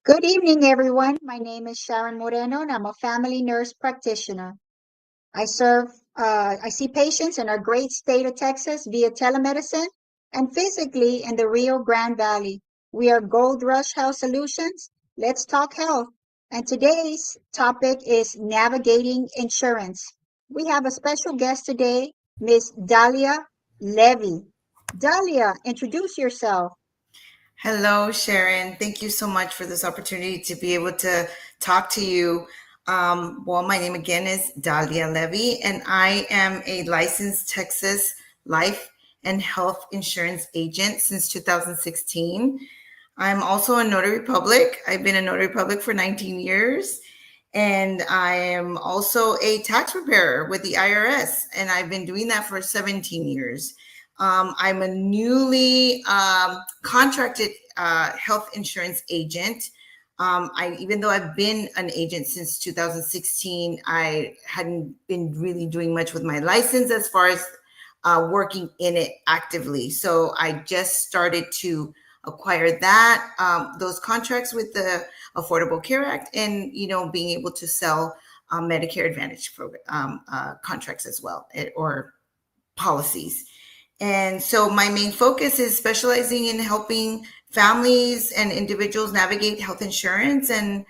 Good evening, everyone. My name is Sharon Moreno, and I'm a family nurse practitioner. I see patients in our great state of Texas via telemedicine and physically in the Rio Grande Valley. We are Gold Rush Health Solutions. Let's talk health. And today's topic is navigating insurance. We have a special guest today, Miss Dalia Levy. Dalia, introduce yourself. Hello, Sharon. Thank you so much for this opportunity to be able to talk to you. My name again is Dalia Levy, and I am a licensed Texas life and health insurance agent since 2016. I'm also a notary public. I've been a notary public for 19 years, and I am also a tax preparer with the IRS, and I've been doing that for 17 years. I'm a newly contracted health insurance agent. Even though I've been an agent since 2016, I hadn't been really doing much with my license as far as working in it actively. So I just started to acquire those contracts with the Affordable Care Act, and being able to sell Medicare Advantage program contracts as well, or policies. And so my main focus is specializing in helping families and individuals navigate health insurance and,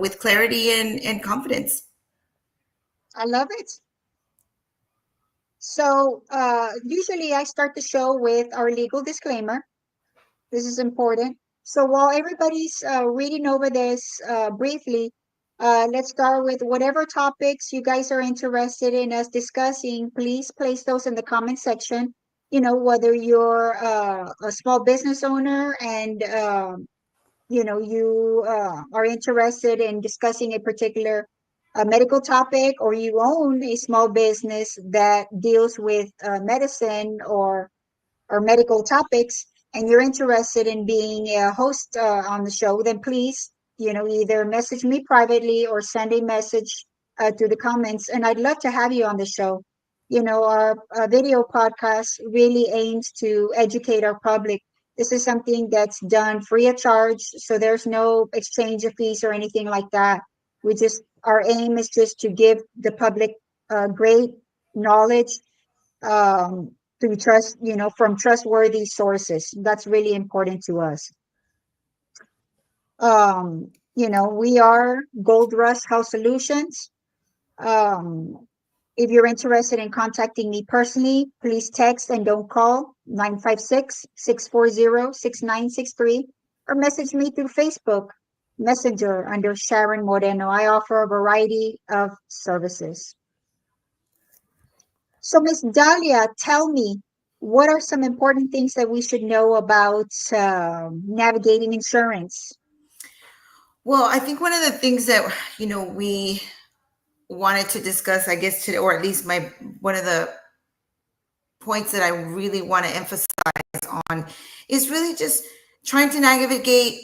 with clarity and confidence. I love it. Usually I start the show with our legal disclaimer. This is important. So, while everybody's reading over this briefly, let's start with whatever topics you guys are interested in us discussing. Please place those in the comment section. Whether you're a small business owner and, you are interested in discussing a particular medical topic, or you own a small business that deals with medicine or medical topics, and you're interested in being a host on the show, then please, either message me privately or send a message to the comments. And I'd love to have you on the show. Our video podcast really aims to educate our public. This is something that's done free of charge, so there's no exchange of fees or anything like that. Our aim is just to give the public great knowledge, um, to trust, from trustworthy sources. That's really important to us. We are Gold Rush Health Solutions. Um, if you're interested in contacting me personally, please text and don't call 956-640-6963, or message me through Facebook Messenger under Sharon Moreno. I offer a variety of services. So, Miss Dahlia, tell me, what are some important things that we should know about navigating insurance? Well, I think one of the things that, we wanted to discuss, I guess, today, or at least one of the points that I really want to emphasize on is really just trying to navigate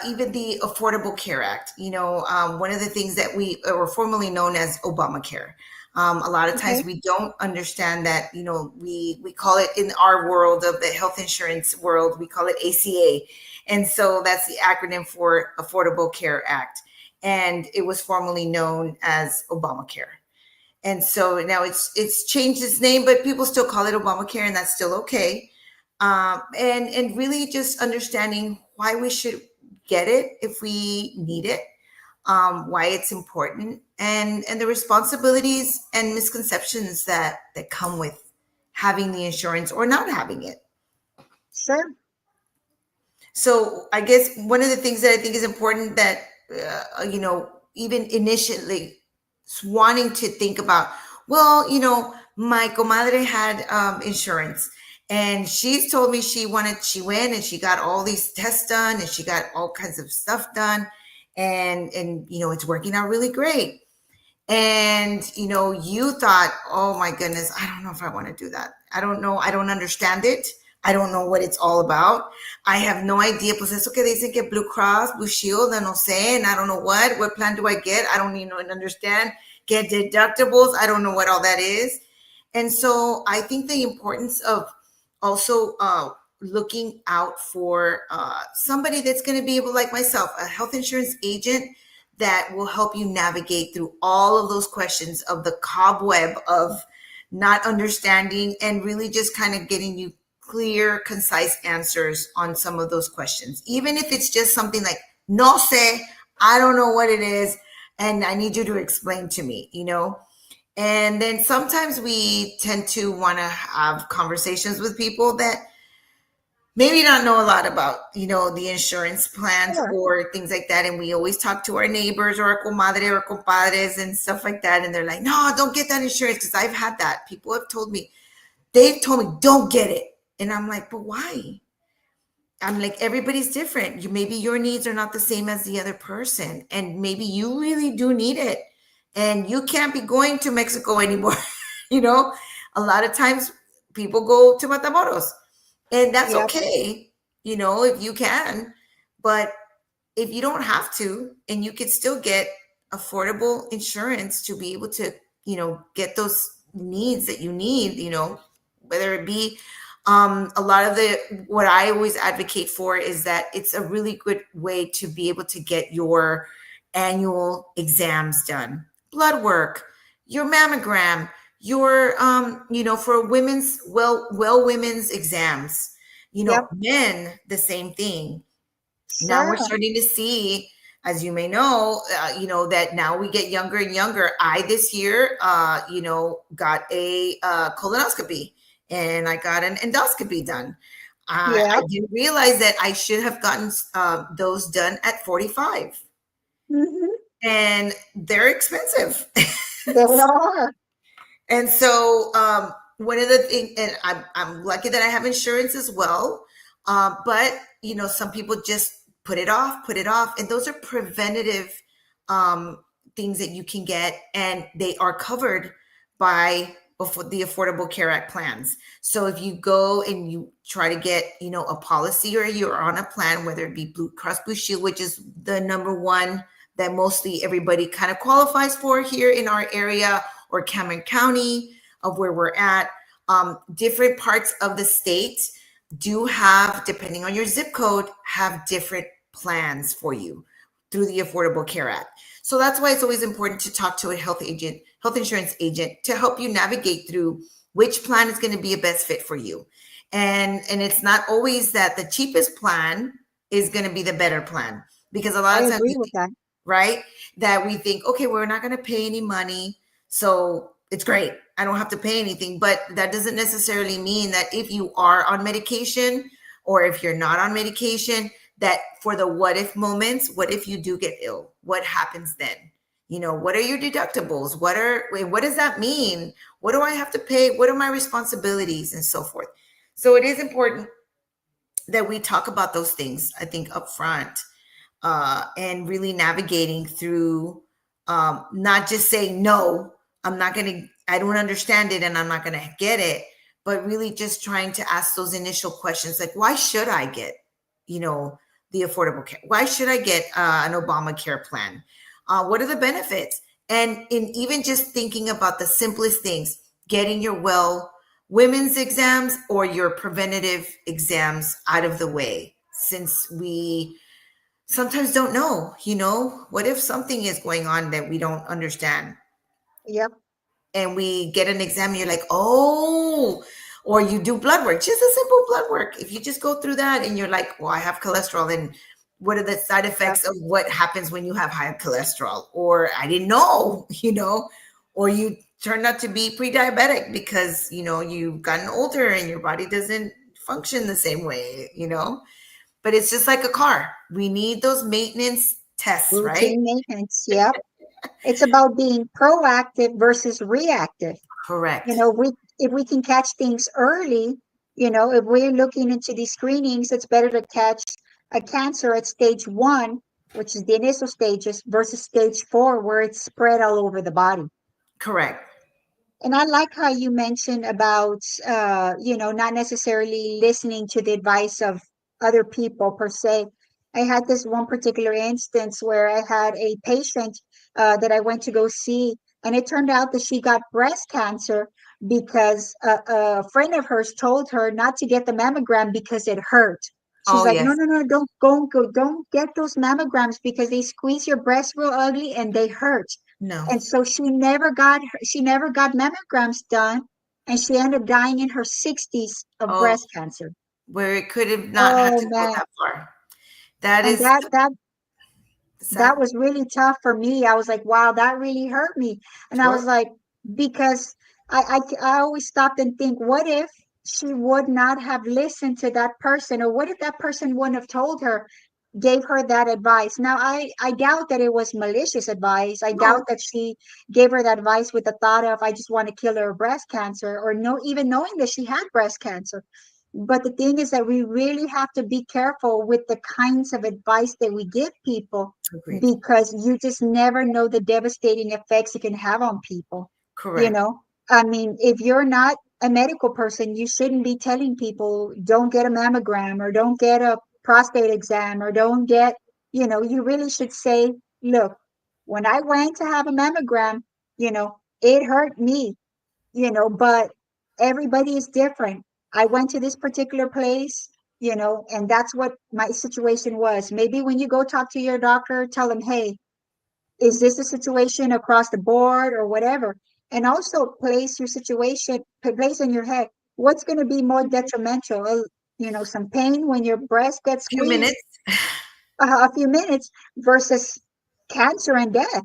even the Affordable Care Act. One of the things that we were formerly known as Obamacare. A lot of times Okay. we don't understand that, we call it, in our world of the health insurance world, we call it ACA. And so that's the acronym for Affordable Care Act. And it was formerly known as Obamacare. And so now it's changed its name, but people still call it Obamacare, and that's still okay. And really just understanding why we should get it if we need it, why it's important, and the responsibilities and misconceptions that come with having the insurance or not having it. Sure. So I guess one of the things that I think is important that even initially wanting to think about, well, my comadre had insurance, and she's told me she went and she got all these tests done, and she got all kinds of stuff done, and it's working out really great. And you thought, oh my goodness, I don't know if I want to do that. I don't know, I don't understand it. I don't know what it's all about. I have no idea. Pues eso que dicen que Blue Cross, Blue Shield, no sé, and I don't know what plan do I get? I don't even understand. Get deductibles. I don't know what all that is. And so I think the importance of also looking out for somebody that's going to be able, like myself, a health insurance agent that will help you navigate through all of those questions of the cobweb of not understanding, and really just kind of getting you clear, concise answers on some of those questions. Even if it's just something like, no sé, I don't know what it is, and I need you to explain to me, you know? And then sometimes we tend to want to have conversations with people that maybe not know a lot about, you know, the insurance plans Sure. or things like that. And we always talk to our neighbors or our comadre or compadres and stuff like that. And they're like, no, don't get that insurance. Because I've had that. People have told me, they've told me, don't get it. And I'm like, but why? I'm like, everybody's different. Maybe your needs are not the same as the other person. And maybe you really do need it. And you can't be going to Mexico anymore. You know, a lot of times people go to Matamoros, and that's Yep. okay, you know, if you can. But if you don't have to, and you can still get affordable insurance to be able to, you know, get those needs that you need, you know, whether it be a lot of the what I always advocate for is that it's a really good way to be able to get your annual exams done, blood work, your mammogram, your you know, for women's women's exams, you know, Yep. men the same thing. Now we're Sure. starting to see, as you know, that now we get younger and younger. I this year, you know, got a colonoscopy, and I got an endoscopy done. I Yep. didn't realize that I should have gotten those done at 45, Hmm. and they're expensive. They are. And so one of the things, and I'm lucky that I have insurance as well. But you know, some people just put it off, and those are preventative um, things that you can get, and they are covered by the Affordable Care Act plans. So if you go and you try to get, you know, a policy, or you're on a plan, whether it be Blue Cross Blue Shield, which is the number one that mostly everybody kind of qualifies for here in our area, or Cameron County of where we're at. Different parts of the state do have, depending on your zip code, have different plans for you through the Affordable Care Act. So that's why it's always important to talk to a health insurance agent, to help you navigate through which plan is going to be a best fit for you. And it's not always that the cheapest plan is going to be the better plan, because a lot I of times, agree with that. right, that we think, okay, we're not going to pay any money, so it's great, I don't have to pay anything. But that doesn't necessarily mean that if you are on medication, or if you're not on medication, that for the what if moments, what if you do get ill, what happens then? You know, what are your deductibles? What does that mean? What do I have to pay? What are my responsibilities, and so forth? So it is important that we talk about those things, I think, up front, and really navigating through, not just saying, no, I don't understand it, and I'm not going to get it, but really just trying to ask those initial questions like, why should I get, you know, the affordable care? Why should I get an Obamacare plan? What are the benefits? And in even just thinking about the simplest things, getting your women's exams or your preventative exams out of the way, since we sometimes don't know, you know, what if something is going on that we don't understand, Yep. and we get an exam and you're like, oh, or you do blood work, just a simple blood work. If you just go through that and you're like, well, I have cholesterol, and what are the side Yep. effects of what happens when you have high cholesterol? Or I didn't know, you know, or you turn out to be pre-diabetic because, you know, you've gotten older and your body doesn't function the same way, you know. But it's just like a car. We need those maintenance tests, right? Routine maintenance. Yep. It's about being proactive versus reactive. You Correct. know, if we can catch things early, you know, if we're looking into these screenings, it's better to catch a cancer at stage one, which is the initial stages, versus stage four, where it's spread all over the body. Correct. And I like how you mentioned about, you know, not necessarily listening to the advice of other people per se. I had this one particular instance where I had a patient that I went to go see. And it turned out that she got breast cancer because a friend of hers told her not to get the mammogram because it hurt. She's Oh like, no, yes. no, no, don't get those mammograms because they squeeze your breast real ugly and they hurt. No. And so she never got mammograms done, and she ended up dying in her 60s of Oh, breast cancer. where it could have not had Oh to go man. that far. That And is that sad. was really tough for me. I was like, wow, that really hurt me. And I Sure. was like, because I always stopped and think, what if she would not have listened to that person? Or what if that person wouldn't have told her, gave her that advice? Now, I doubt that it was malicious advice. I doubt No. that she gave her that advice with the thought of, I just want to kill her of breast cancer, or no, even knowing that she had breast cancer. But the thing is that we really have to be careful with the kinds of advice that we give people, Agreed. because you just never know the devastating effects it can have on people. You Correct. know, I mean, if you're not a medical person, you shouldn't be telling people don't get a mammogram or don't get a prostate exam or don't get, you really should say, look, when I went to have a mammogram, it hurt me, but everybody is different. I went to this particular place, and that's what my situation was. Maybe when you go talk to your doctor, tell them, hey, is this a situation across the board or whatever? And also place in your head, what's going to be more detrimental? Some pain when your breast gets Few squeezed, minutes. a few minutes, versus cancer and death.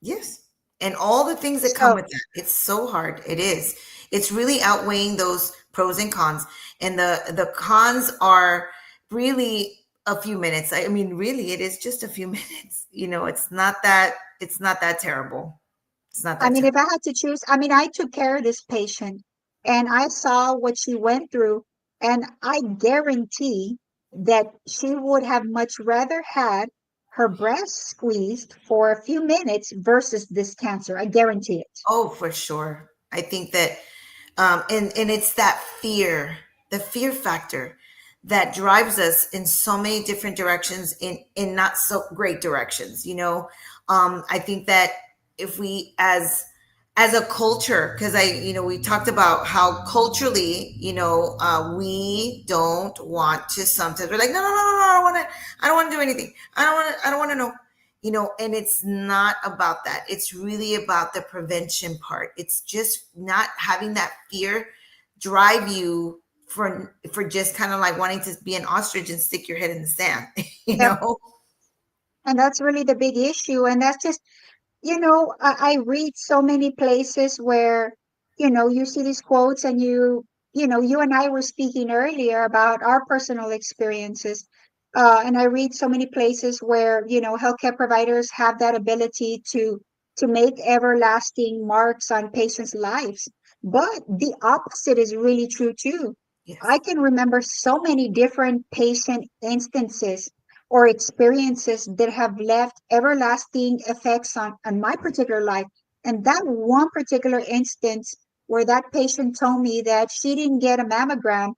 Yes. And all the things that come So, with that. It's so hard. It is. It's really outweighing those pros and cons. And the cons are really a few minutes. I mean, really, it is just a few minutes. It's not that terrible. It's not I that mean, if terrible. I had to choose, I mean, I took care of this patient and I saw what she went through, and I guarantee that she would have much rather had her breast squeezed for a few minutes versus this cancer. I guarantee it. Oh, for sure. I think that and it's that fear, the fear factor that drives us in so many different directions, in not so great directions. I think that if we, as a culture, because we talked about how culturally, we don't want to. Sometimes we're like, no, no, no, no, no, I don't want to do anything. I don't want to know. And it's not about that. It's really about the prevention part. It's just not having that fear drive you for just kind of like wanting to be an ostrich and stick your head in the sand, you Yep. know? And that's really the big issue. And that's just, I read so many places where, you see these quotes, and you and I were speaking earlier about our personal experiences. And I read so many places where, healthcare providers have that ability to make everlasting marks on patients' lives. But the opposite is really true too. I Yes. can remember so many different patient instances or experiences that have left everlasting effects on my particular life. And that one particular instance where that patient told me that she didn't get a mammogram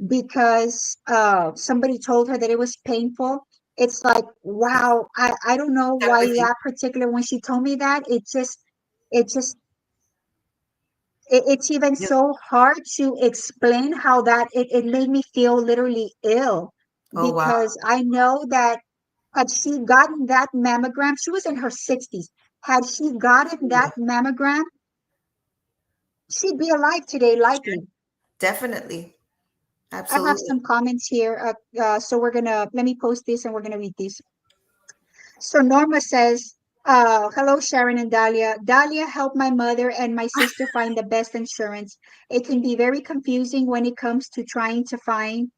because somebody told her that it was painful. It's like, wow, I don't know I'm why with you. that particular, when she told me that, it just, it's even Yeah. so hard to explain how it made me feel literally ill, Oh wow. because I know that had she gotten that mammogram, she was in her 60s. Had she gotten that mammogram, she'd be alive today, likely. Definitely. I have Absolutely. some comments here. So let me post this and we're gonna read these. So Norma says, hello, Sharon and Dahlia. Dahlia helped my mother and my sister find the best insurance. It can be very confusing when it comes to trying to find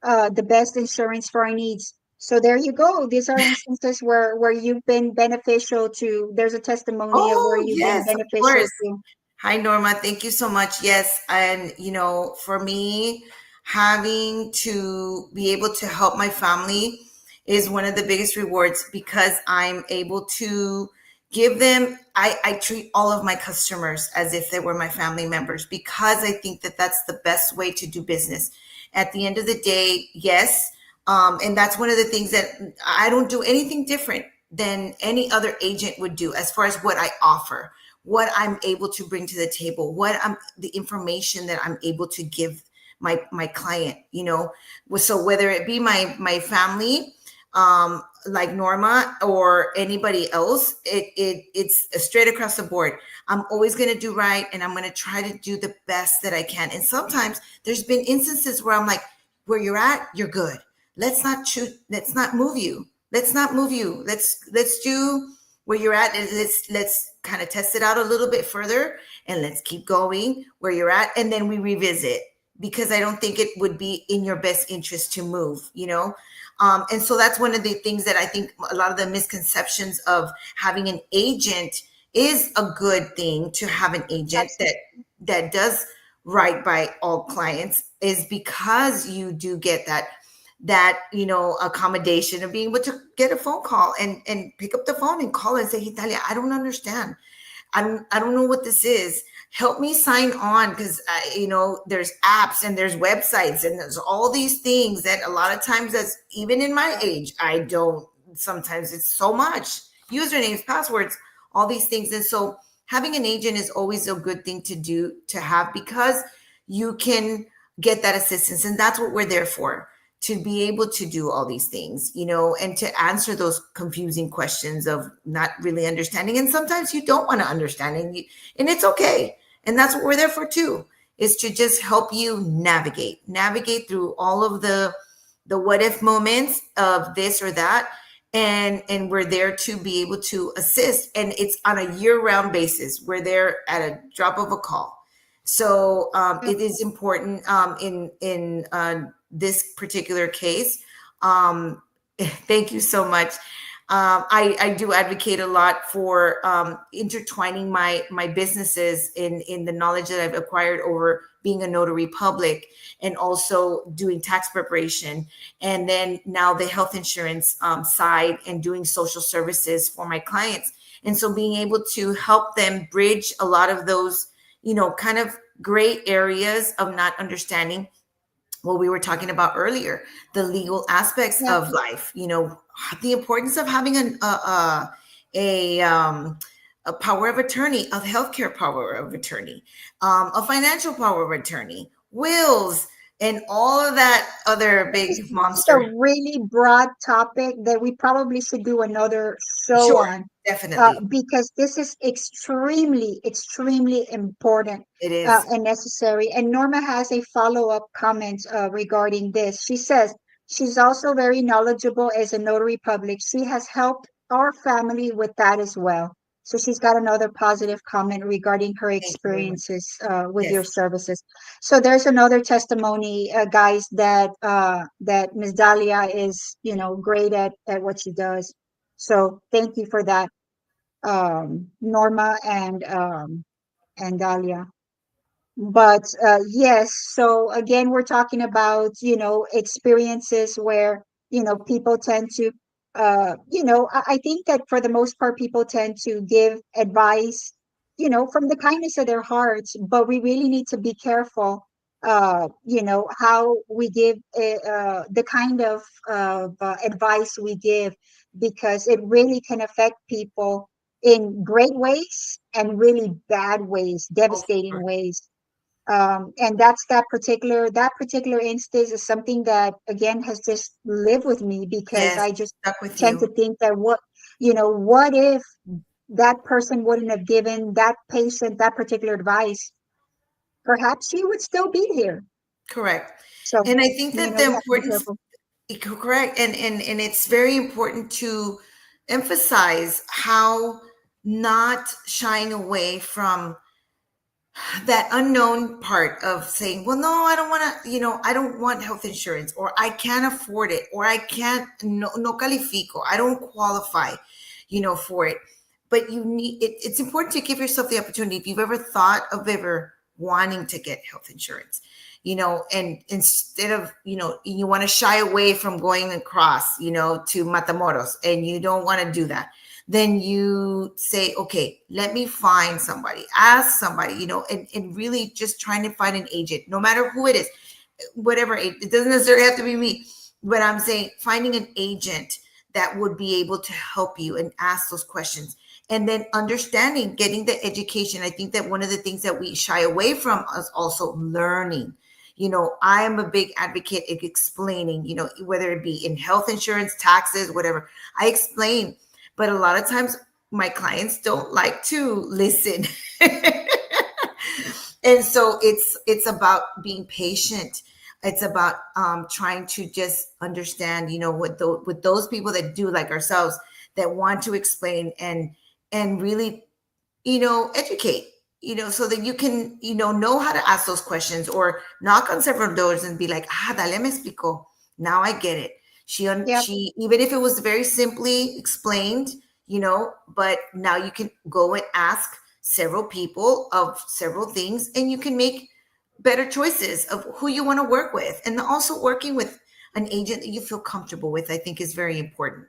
the best insurance for our needs. So there you go. These are instances where you've been beneficial to. There's a testimony of where Oh you've been yes, of beneficial course. to. Hi, Norma. Thank you so much. Yes. And, for me, having to be able to help my family is one of the biggest rewards, because I'm able to give them, I treat all of my customers as if they were my family members, because I think that that's the best way to do business. At the end of the day, yes. And that's one of the things that I don't do anything different than any other agent would do as far as what I offer. what I'm able to bring to the table, what I'm the information that I'm able to give my client, you know. So whether it be my family, like Norma, or anybody else, it's straight across the board. I'm always going to do right, and I'm going to try to do the best that I can. And sometimes there's been instances where I'm like, where you're at, you're good. Let's not shoot. Let's not move you. Let's not move you. Let's do where you're at, and let's kind of test it out a little bit further, and let's keep going where you're at, and then we revisit, because I don't think it would be in your best interest to move, you know. And so that's one of the things that I think a lot of the misconceptions of having an agent is a good thing, to have an agent Absolutely. that does right by all clients, is because you do get that you know, accommodation of being able to get a phone call and pick up the phone and call and say, hey Talia, I don't understand. I don't know what this is. Help me sign on, because you know, there's apps and there's websites and there's all these things that a lot of times, that's even in my age, I don't. Sometimes it's so much usernames, passwords, all these things, and so having an agent is always a good thing to do, to have, because you can get that assistance, and that's what we're there for, to be able to do all these things, you know, and to answer those confusing questions of not really understanding. And sometimes you don't want to understand, and it's okay. And that's what we're there for too, is to just help you navigate through all of the what if moments of this or that. And we're there to be able to assist. And it's on a year-round basis. We're there at a drop of a call. So Yep. it is important in this particular case. Thank you so much. I do advocate a lot for intertwining my businesses in the knowledge that I've acquired over being a notary public, and also doing tax preparation, and then now the health insurance side, and doing social services for my clients. And so being able to help them bridge a lot of those, you know, kind of gray areas of not understanding what we were talking about earlier, the legal aspects Yep. of life, you know, the importance of having a power of attorney, a healthcare power of attorney, a financial power of attorney, wills, and all of that other big It's a monster. really broad topic that we probably should do another show Sure, on, definitely. because this is extremely, extremely important It is. and necessary. And Norma has a follow-up comment regarding this. She says she's also very knowledgeable as a notary public. She has helped our family with that as well. So she's got another positive comment regarding her Thank you very much. experiences with your Yes. services. So there's another testimony, guys, that Miss Dahlia is, you know, great at what she does. So thank you for that, Norma and Dahlia. But yes, so again, we're talking about, you know, experiences where, you know, people tend to, you know, I think that for the most part, people tend to give advice, you know, from the kindness of their hearts, but we really need to be careful, you know, how we give the kind of advice we give, because it really can affect people in great ways and really bad ways, Oh, devastating sure. ways. And that's that particular instance is something that again has just lived with me, because Yes. I just Stuck with tend to you. think that what if that person wouldn't have given that patient that particular advice, perhaps she would still be here. Correct. So, And I think you that know, the we have to be importance, careful. correct, and it's very important to emphasize how not shying away from that unknown part of saying, well, no, I don't want to, you know, I don't want health insurance, or I can't afford it, or I can't, no califico, I don't qualify, you know, for it. But you need it, it's important to give yourself the opportunity, if you've ever thought of ever wanting to get health insurance, you know, and instead of, you know, you want to shy away from going across, you know, to Matamoros, and you don't want to do that, then you say, okay, let me find somebody, ask somebody, you know, and really just trying to find an agent, no matter who it is, whatever, it doesn't necessarily have to be me, but I'm saying finding an agent that would be able to help you and ask those questions, and then understanding, getting the education. I think that one of the things that we shy away from is also learning. I am a big advocate of explaining, whether it be in health insurance, taxes, whatever. I explain, but a lot of times my clients don't like to listen. And so it's about being patient. It's about trying to just understand, with those people that do like ourselves, that want to explain and really, educate, so that you can, know how to ask those questions, or knock on several doors and be like, dale me explico. Now I get it. Yep, She, even if it was very simply explained, but now you can go and ask several people of several things, and you can make better choices of who you want to work with. And also working with an agent that you feel comfortable with, I think, is very important.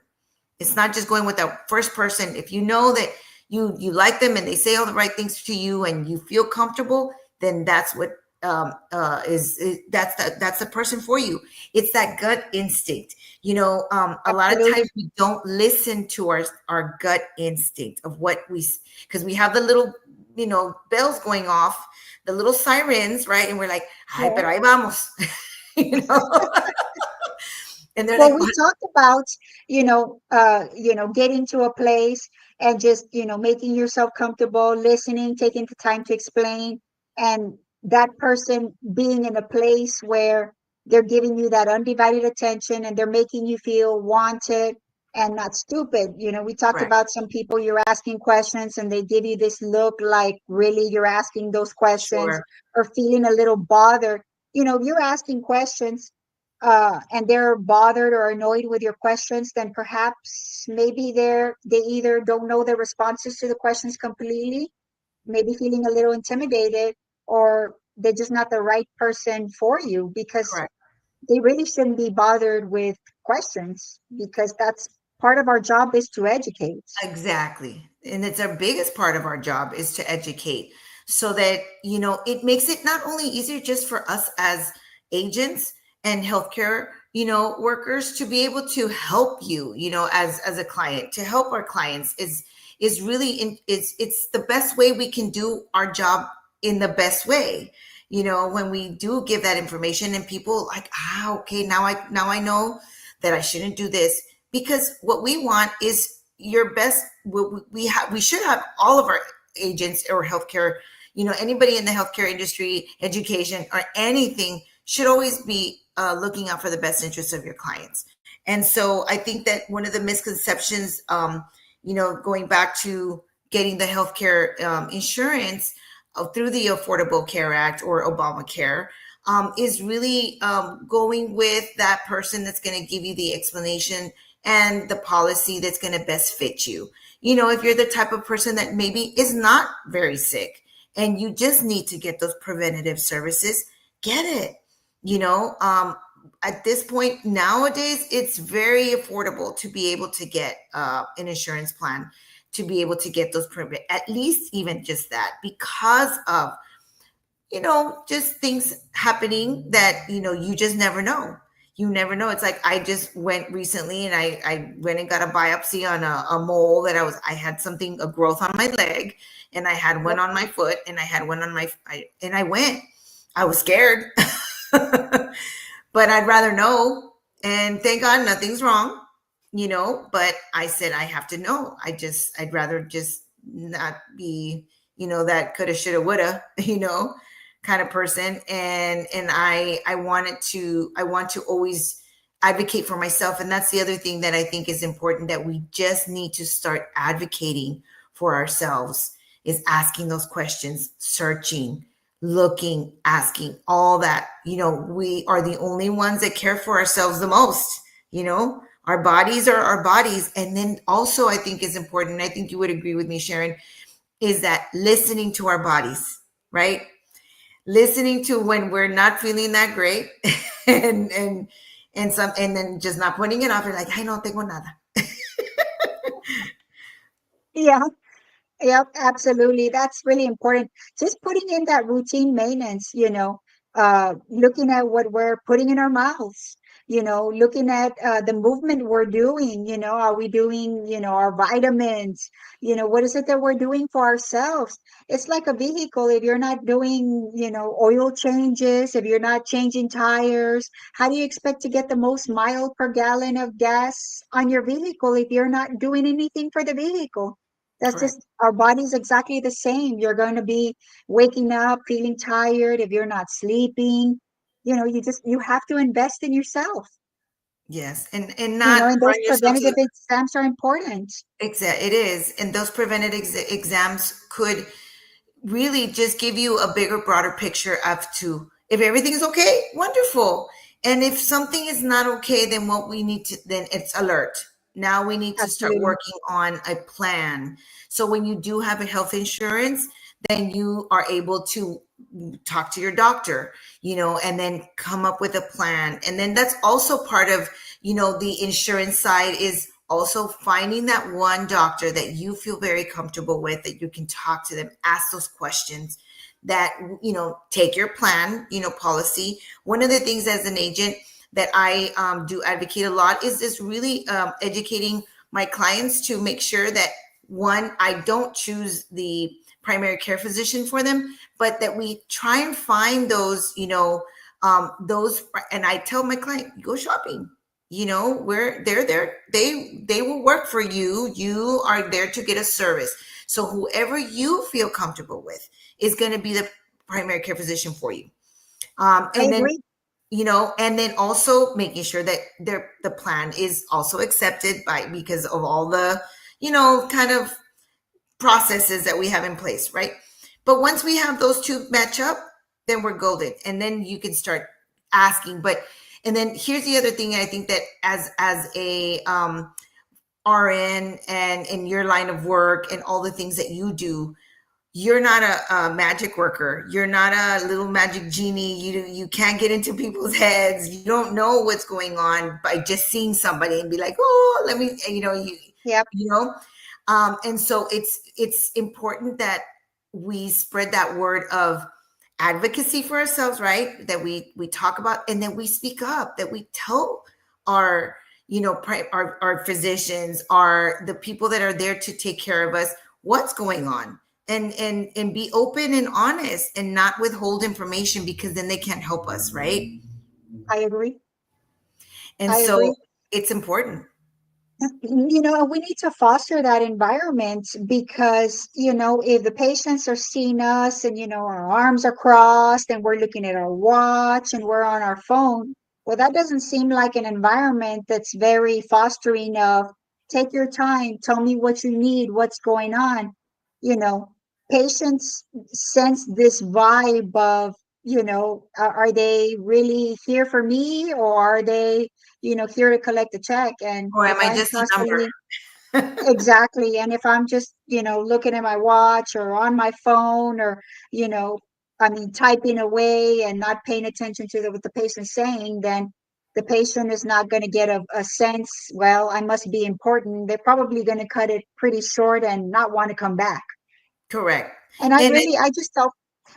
It's not just going with that first person. If you know that you like them and they say all the right things to you and you feel comfortable, then that's what that's the person for you. It's that gut instinct. A lot of absolutely. times we don't listen to our gut instinct of what because we have the little, bells going off, the little sirens, right? And we're like, ay, Yeah. pero ahí vamos, you know. And they're Well, like, we what? talked about, getting to a place and just, making yourself comfortable, listening, taking the time to explain, and that person being in a place where they're giving you that undivided attention and they're making you feel wanted and not stupid. We talked Correct. about some people, you're asking questions and they give you this look like really you're asking those questions, Sure. or feeling a little bothered. You're asking questions, and they're bothered or annoyed with your questions, then perhaps maybe they either don't know the responses to the questions completely, maybe feeling a little intimidated, or they're just not the right person for you, because Correct. they really shouldn't be bothered with questions, because that's part of our job, is to educate. Exactly. And it's our biggest part of our job is to educate, so that, it makes it not only easier just for us as agents and healthcare, workers, to be able to help you, as a client, to help our clients is really it's the best way we can do our job in the best way. When we do give that information and people like, okay, now I know that I shouldn't do this, because what we want is your best. We should have all of our agents or healthcare, anybody in the healthcare industry, education, or anything, should always be looking out for the best interests of your clients. And so I think that one of the misconceptions, going back to getting the healthcare insurance through the Affordable Care Act or Obamacare, is really going with that person that's going to give you the explanation and the policy that's going to best fit you. If you're the type of person that maybe is not very sick and you just need to get those preventative services, get it. At this point nowadays, it's very affordable to be able to get an insurance plan, to be able to get those at least even just that, because of just things happening that, you just never know. You never know. It's like I just went recently and I went and got a biopsy on a mole that I had something, a growth on my leg, and I had one Yep. on my foot, and I had one on and I went. I was scared, but I'd rather know. And thank God nothing's wrong, but I said, I have to know. I'd rather just not be, that coulda, shoulda, woulda, kind of person. And I want to always advocate for myself. And that's the other thing that I think is important, that we just need to start advocating for ourselves, is asking those questions, searching, looking, asking, all that. We are the only ones that care for ourselves the most. Our bodies are our bodies. And then also, I think is important, and I think you would agree with me, Sharon, is that listening to our bodies, right? Listening to when we're not feeling that great, and then just not putting it off. You're like, I no tengo nada. Yeah. Yep, absolutely. That's really important. Just putting in that routine maintenance, looking at what we're putting in our mouths, looking at the movement we're doing, are we doing, our vitamins, what is it that we're doing for ourselves? It's like a vehicle. If you're not doing, oil changes, if you're not changing tires, how do you expect to get the most mile per gallon of gas on your vehicle if you're not doing anything for the vehicle? That's Correct. just our body's exactly the same. You're going to be waking up feeling tired if you're not sleeping. You have to invest in yourself, Yes, and not and those run yourself to preventative the exams are important. It is, and those preventive exams could really just give you a bigger, broader picture of to if everything is okay, wonderful. And if something is not okay, then what we need to then it's alert. Now we need to start Absolutely. working on a plan. So when you do have a health insurance, then you are able to talk to your doctor, and then come up with a plan. And then that's also part of, the insurance side is also finding that one doctor that you feel very comfortable with, that you can talk to them, ask those questions, that take your plan, policy. One of the things as an agent that I do advocate a lot is this really educating my clients to make sure that one, I don't choose the primary care physician for them, but that we try and find those, those. And I tell my client, go shopping. Where they're there, they will work for you. You are there to get a service. So whoever you feel comfortable with is going to be the primary care physician for you. I And then agree. and then also making sure that the plan is also accepted by because of all the kind of processes that we have in place, right? But once we have those two match up, then we're golden, and then you can start asking. But and then here's the other thing. I think that as a RN and in your line of work and all the things that you do, you're not a magic worker. You're not a little magic genie. You can't get into people's heads. You don't know what's going on by just seeing somebody and be like, oh, let me, Yep. you know. And so it's important that we spread that word of advocacy for ourselves, right? That we talk about, and then we speak up. That we tell our our physicians, are the people that are there to take care of us, what's going on, and be open and honest and not withhold information, because then they can't help us, right? I agree. And I so agree. it's important. We need to foster that environment because, if the patients are seeing us and, our arms are crossed and we're looking at our watch and we're on our phone, well, that doesn't seem like an environment that's very fostering of take your time, tell me what you need, what's going on. You know, Patients sense this vibe of, are they really here for me, or are they, here to collect a check? And Or if am I I'm just a number? constantly, exactly, and if I'm just, looking at my watch or on my phone or, you know, typing away and not paying attention to what the patient's saying, then the patient is not going to get a sense, well, I must be important. They're probably going to cut it pretty short and not want to come back. Correct. And And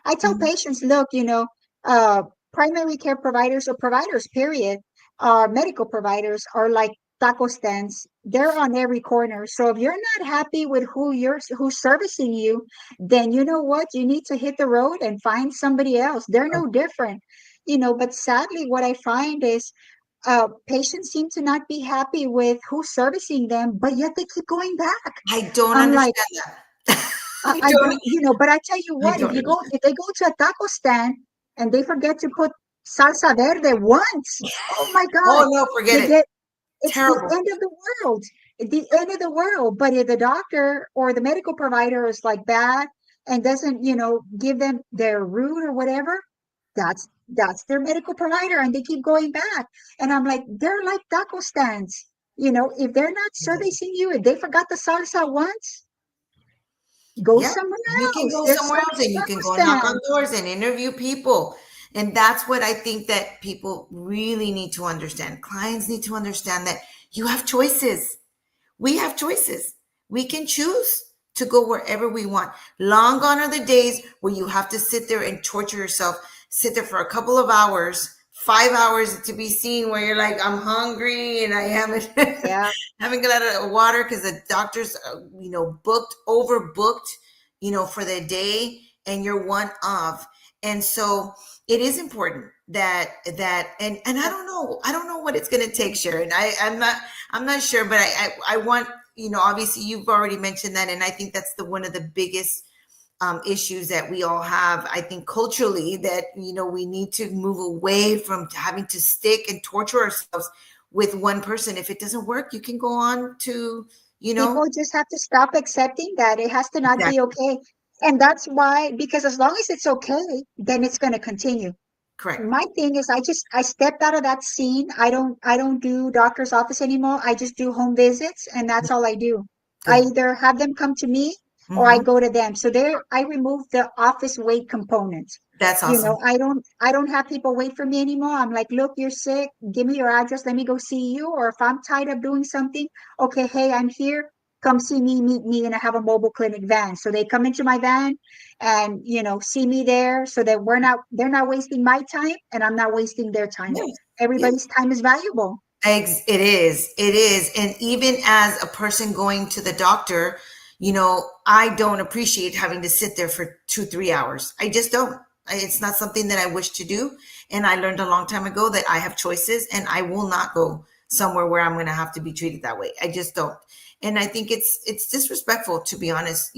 I tell patients, look, uh, primary care providers or providers, period, medical providers are like taco stands. They're on every corner. So if you're not happy with who's servicing you, then you know what? You need to hit the road and find somebody else. They're no different, But sadly, what I find is patients seem to not be happy with who's servicing them, but yet they keep going back. I don't I'm like, understand that. I don't, but I tell you I what, don't understand. if they go to a taco stand and they forget to put salsa verde once, oh my Oh God, no, forget they it. get, it's the Terrible. end of the world. It's the end of the world. But if the doctor or the medical provider is like that and doesn't, give them their route or whatever, that's their medical provider and they keep going back. And I'm like, they're like taco stands. If they're not servicing you, if they forgot the salsa once, go Yeah, somewhere you can else. go There's so somewhere else many and you can taco go knock on stands. doors and interview people. And that's what I think that people really need to understand. Clients need to understand that you have choices. We have choices. We can choose to go wherever we want. Long gone are the days where you have to sit there and torture yourself sit there for a couple of hours, 5 hours to be seen, where you're like, I'm hungry and I haven't Yeah. haven't got out of water because the doctor's booked, overbooked, for the day, and you're one of. And so it is important and I don't know what it's going to take, Sharon. I'm not sure, but I want, obviously you've already mentioned that, and I think that's the one of the biggest issues that we all have. I think culturally that we need to move away from having to stick and torture ourselves with one person. If it doesn't work, you can go on to People just have to stop accepting that it has to not be exactly. okay. And that's why, because as long as it's okay, then it's going to continue. Correct. My thing is I stepped out of that scene. I don't do doctor's office anymore. I just do home visits, and that's all I do. I Good. either have them come to me or I Hmm. go to them. So there I remove the office wait component. That's awesome. I don't have people wait for me anymore. I'm like, look, you're sick. Give me your address. Let me go see you. Or if I'm tired of doing something, okay, hey, I'm here. Come see me, meet me, and I have a mobile clinic van. So they come into my van and see me there so that they're not wasting my time and I'm not wasting their time. Yes. Yes. Everybody's time is valuable. It is. It is. And even as a person going to the doctor, I don't appreciate having to sit there for 2, 3 hours. I just don't. It's not something that I wish to do. And I learned a long time ago that I have choices and I will not go somewhere where I'm going to have to be treated that way. I just don't. And I think it's disrespectful, to be honest,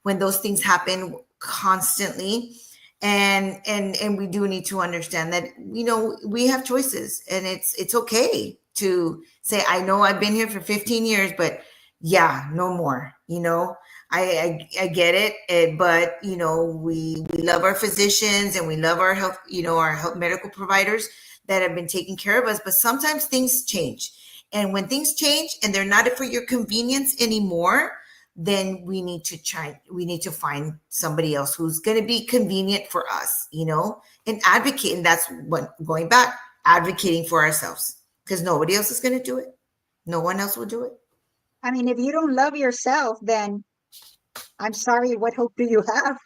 when those things happen constantly. And we do need to understand that we have choices, and it's okay to say, I know I've been here for 15 years, but yeah, no more. I get it, but we love our physicians and we love our health, our health medical providers that have been taking care of us, but sometimes things change. And when things change and they're not for your convenience anymore, then we need to find somebody else who's going to be convenient for us, and advocate. And that's what, going back, advocating for ourselves, because nobody else is going to do it. No one else will do it. I mean, if you don't love yourself, then I'm sorry, what hope do you have?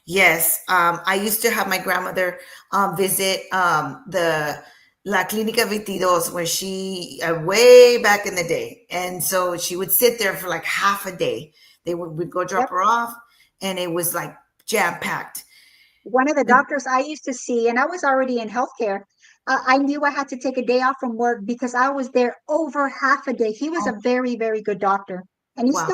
Yes, I used to have my grandmother visit the La Clínica 22, where she way back in the day, and so she would sit there for like half a day. We'd go drop Yep. her off, and it was like jam packed. One of the doctors I used to see, and I was already in healthcare, I knew I had to take a day off from work because I was there over half a day. He was Oh, a very, very good doctor, and he's wow,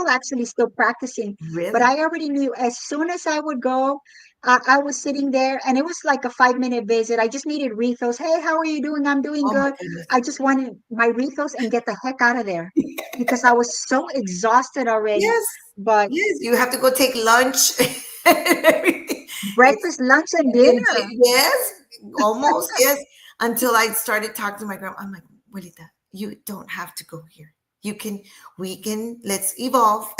still practicing. But really? I already knew as soon as I would go, I was sitting there, and it was like a 5-minute visit. I just needed refills. Hey, how are you doing? I'm doing Oh my good. goodness. I just wanted my refills and get the heck out of there because I was so exhausted already. Yes, But yes, you have to go take lunch and everything. It's breakfast, lunch, and dinner. yes, almost, yes. Until I started talking to my grandma, I'm like, Juanita, you don't have to go here. You can, we can, let's evolve.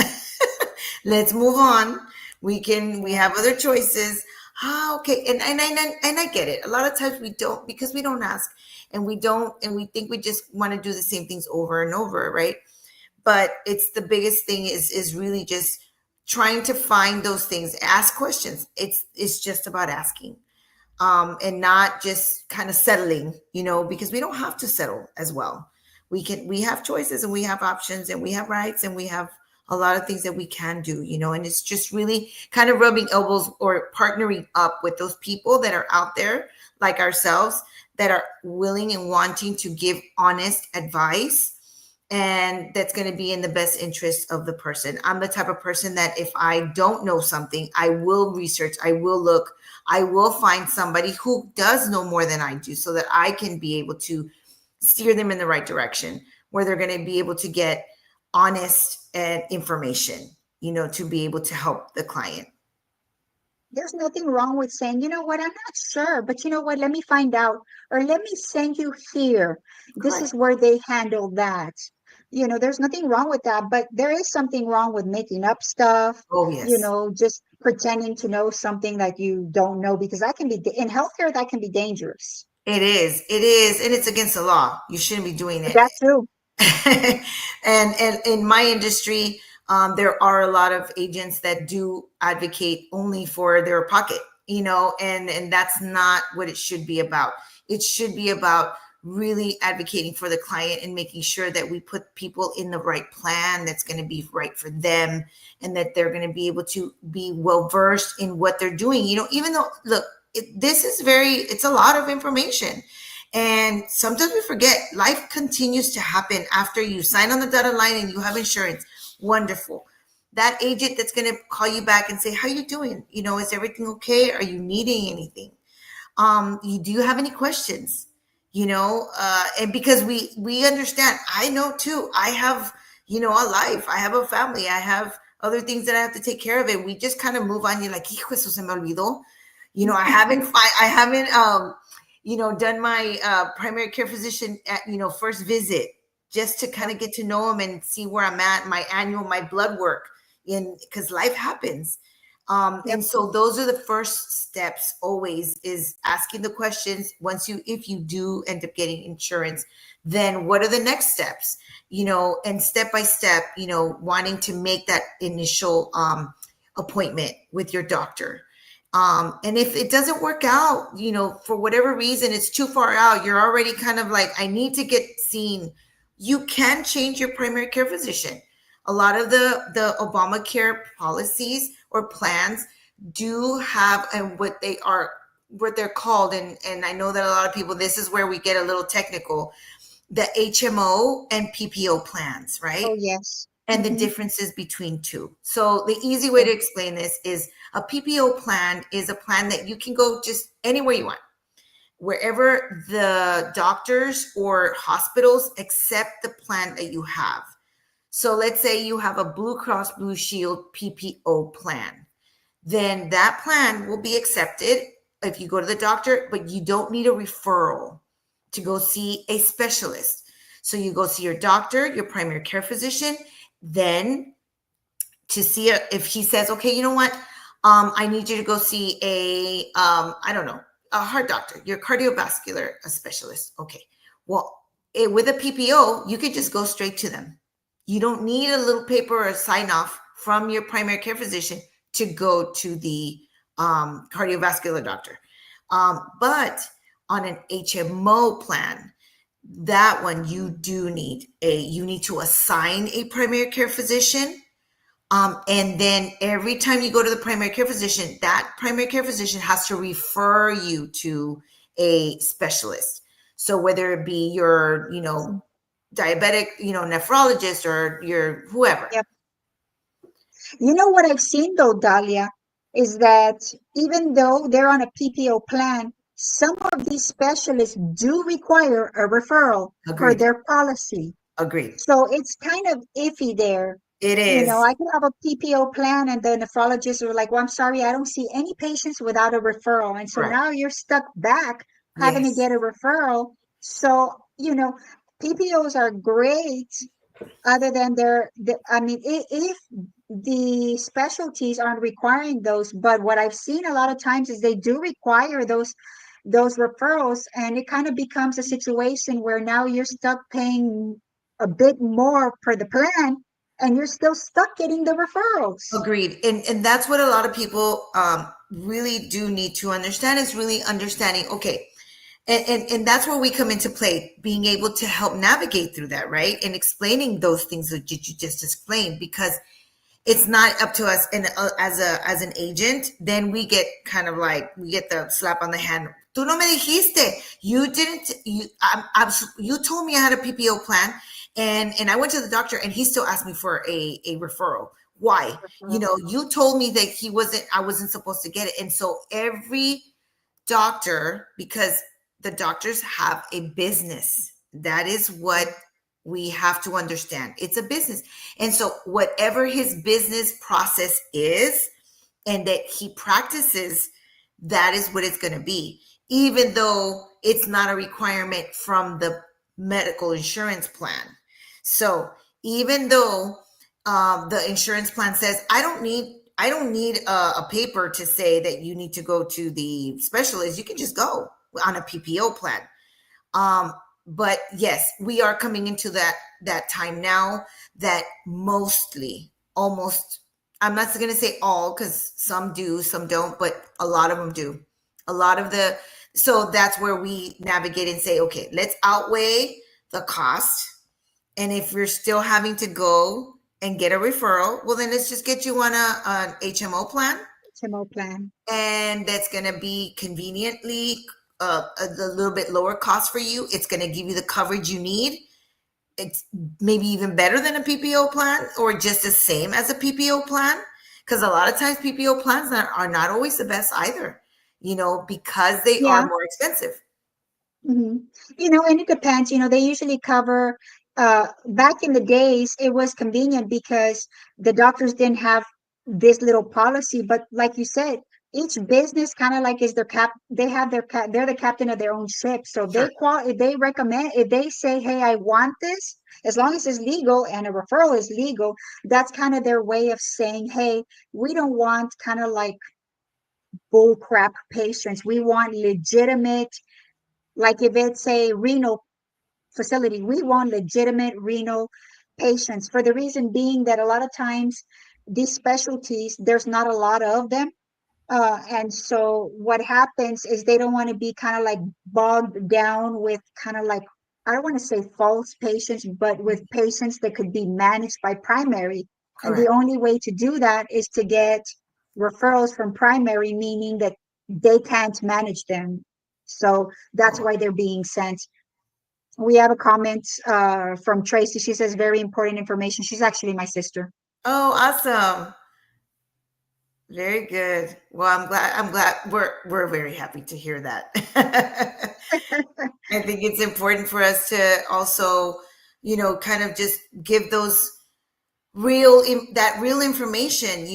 Let's move on. We Yeah. have other choices. Ah, okay. And I get it. A lot of times we don't, because we don't ask, and we don't, and we think we just want to do the same things over and over, right? But it's the biggest thing is really just trying to find those things, ask questions. It's just about asking, and not just kind of settling, because we don't have to settle as well. We have choices and we have options and we have rights and we have a lot of things that we can do, and it's just really kind of rubbing elbows or partnering up with those people that are out there like ourselves, that are willing and wanting to give honest advice, and that's going to be in the best interest of the person. I'm the type of person that if I don't know something, I will research, I will look, I will find somebody who does know more than I do so that I can be able to steer them in the right direction, where they're going to be able to get honest and information, to be able to help the client. There's nothing wrong with saying, you know what, I'm not sure, but you know what, let me find out, or let me send you here. This Correct. is where they handle that. There's nothing wrong with that, but there is something wrong with making up stuff, Oh, yes. just pretending to know something that you don't know, because that can be, in healthcare, that can be dangerous. It is. It is. And it's against the law. You shouldn't be doing it. That too. And in my industry, there are a lot of agents that do advocate only for their pocket. and that's not what it should be about. It should be about really advocating for the client and making sure that we put people in the right plan that's going to be right for them, and that they're going to be able to be well versed in what they're doing. Even though, look, it's a lot of information, and sometimes we forget life continues to happen after you sign on the dotted line and you have insurance. Wonderful. That agent that's going to call you back and say, how you doing? Is everything okay? Are you needing anything? Do you have any questions? And because we understand, I know too, I have, a life, I have a family, I have other things that I have to take care of, and we just kind of move on. You're like, hijo, eso se me olvidó. I haven't done my primary care physician at, first visit, just to kind of get to know them and see where I'm at, my blood work, because life happens. Yep. And so those are the first steps always, is asking the questions. If you do end up getting insurance, then what are the next steps? And step by step, wanting to make that initial appointment with your doctor. And if it doesn't work out, for whatever reason, it's too far out, you're already kind of like, I need to get seen. You can change your primary care physician. A lot of the Obamacare policies or plans do have, and what they're called, and I know that a lot of people, this is where we get a little technical, the HMO and PPO plans, right? Oh, yes. And the Mm-hmm. differences between two. So the easy way to explain this is, a PPO plan is a plan that you can go just anywhere you want, wherever the doctors or hospitals accept the plan that you have. So let's say you have a Blue Cross Blue Shield PPO plan. Then that plan will be accepted if you go to the doctor, but you don't need a referral to go see a specialist. So you go see your doctor, your primary care physician, then to see if he says, okay, you know what? I need you to go see I don't know, a heart doctor, your cardiovascular specialist. Okay. Well, with a PPO, you could just go straight to them. You don't need a little paper or a sign off from your primary care physician to go to the cardiovascular doctor. But on an HMO plan, that one you need to assign a primary care physician. And then every time you go to the primary care physician, that primary care physician has to refer you to a specialist. So whether it be your, diabetic, nephrologist, or your whoever. Yep. What I've seen though, Dahlia, is that even though they're on a PPO plan, some of these specialists do require a referral per Agreed. their policy. Agreed. So it's kind of iffy there. It is. I can have a PPO plan and the nephrologists are like, well, I'm sorry, I don't see any patients without a referral. And so Right. now you're stuck back having to Yes. get a referral. So, PPOs are great other than if the specialties aren't requiring those, but what I've seen a lot of times is they do require those referrals, and it kind of becomes a situation where now you're stuck paying a bit more per the plan, and you're still stuck getting the referrals. Agreed. And that's what a lot of people really do need to understand, is really understanding, okay, and that's where we come into play, being able to help navigate through that, right? And explaining those things that you just explained, because it's not up to us. And as an agent, then we get kind of like, we get the slap on the hand. Tú no me dijiste. You didn't. You told me I had a PPO plan, and I went to the doctor, and he still asked me for a referral. Why? You told me that I wasn't supposed to get it. And so every doctor, because the doctors have a business. That is what we have to understand. It's a business. And so whatever his business process is, and that he practices, that is what it's going to be, even though it's not a requirement from the medical insurance plan. So even though the insurance plan says, I don't need a paper to say that you need to go to the specialist, you can just go on a PPO plan. But yes, we are coming into that time now that almost, I'm not going to say all because some do, some don't, but a lot of them do. A lot of the, so that's where we navigate and say, okay, let's outweigh the cost. And if you're still having to go and get a referral, well, then let's just get you on an HMO plan. HMO plan. And that's going to be conveniently a little bit lower cost for you. It's going to give you the coverage you need. It's maybe even better than a PPO plan or just the same as a PPO plan. Because a lot of times PPO plans are not always the best either, because they Yeah. are more expensive. Hmm. And it depends. They usually cover, back in the days, it was convenient because the doctors didn't have this little policy. But like you said, each business kind of like is their they have they're the captain of their own ship. So Sure. if they recommend, if they say, hey, I want this, as long as it's legal and a referral is legal, that's kind of their way of saying, hey, we don't want kind of like bull crap patients. We want legitimate, like if it's a renal facility, we want legitimate renal patients, for the reason being that a lot of times these specialties, there's not a lot of them. And so what happens is they don't want to be kind of like bogged down with kind of like, I don't want to say false patients, but with patients that could be managed by primary. And the Correct. only way to do that is to get referrals from primary, meaning that they can't manage them. So that's Oh, why they're being sent. We have a comment from Tracy. She says, very important information. She's actually my sister. oh, awesome. Very good. Well, I'm glad we're very happy to hear that. I think it's important for us to also, kind of just give those that real information,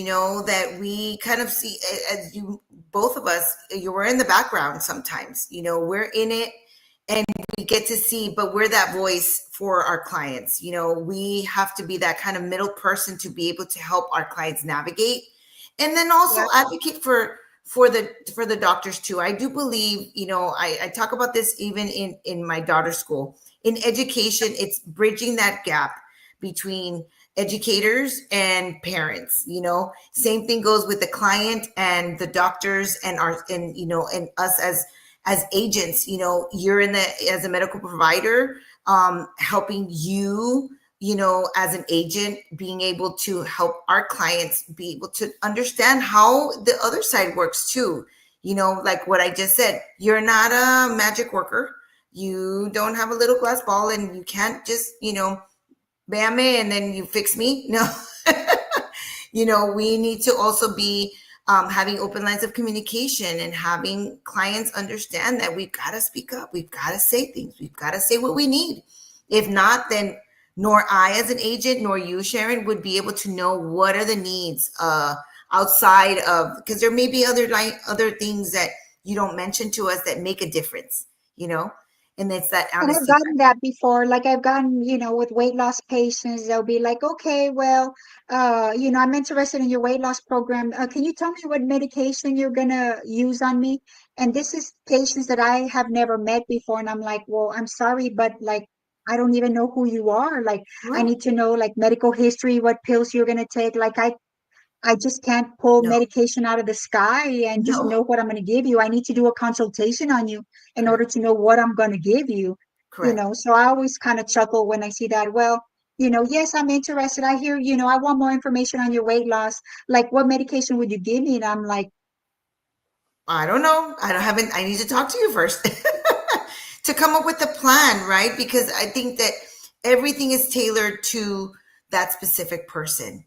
that we kind of see as you, both of us, you were in the background sometimes, we're in it and we get to see, but we're that voice for our clients. We have to be that kind of middle person to be able to help our clients navigate and then also Yeah. advocate for the doctors too. I do believe, I talk about this even in my daughter's school. In education, it's bridging that gap between educators and parents. Same thing goes with the client and the doctors and our and us as agents. You're in the as a medical provider, helping you, as an agent, being able to help our clients be able to understand how the other side works too. Like what I just said, you're not a magic worker. You don't have a little glass ball and you can't just, bam me and then you fix me. No. We need to also be having open lines of communication and having clients understand that we've got to speak up. We've got to say things. We've got to say what we need. If not, then nor I as an agent, nor you, Sharon, would be able to know what are the needs outside of, because there may be other things that you don't mention to us that make a difference, and it's that And I've honesty. gotten that before. Like I've gotten, with weight loss patients, they'll be like, okay, well, I'm interested in your weight loss program. Can you tell me what medication you're gonna use on me? And this is patients that I have never met before. And I'm like, well, I'm sorry, but like, I don't even know who you are. Like, I Right. need to know like medical history, what pills you're gonna take. Like, I just can't pull No, medication out of the sky and just no. know what I'm going to give you. I need to do a consultation on you in order Correct. to know what I'm going to give you. Correct. So I always kind of chuckle when I see that. Well, yes, I'm interested. I hear, I want more information on your weight loss. Like, what medication would you give me? And I'm like, I don't know. I need to talk to you first to come up with a plan, right? Because I think that everything is tailored to that specific person.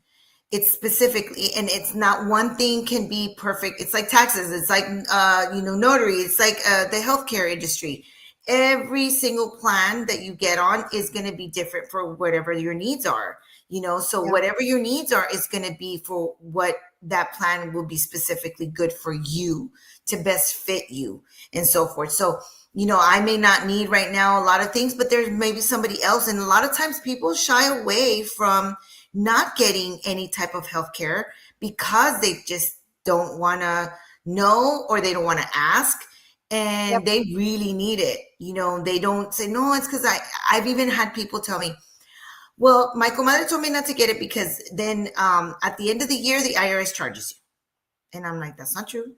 It's specifically, and it's not one thing can be perfect. It's like taxes. It's like, notary. It's like the healthcare industry. Every single plan that you get on is going to be different for whatever your needs are. So yeah. whatever your needs are is going to be for what that plan will be specifically good for you to best fit you and so forth. So, I may not need right now a lot of things, but there's maybe somebody else. And a lot of times people shy away from not getting any type of health care because they just don't want to know or they don't want to ask Yep. and they really need it. They don't say, no, it's because I've even had people tell me, Well, my comadre told me not to get it because then at the end of the year, the IRS charges you. And I'm like, that's not true.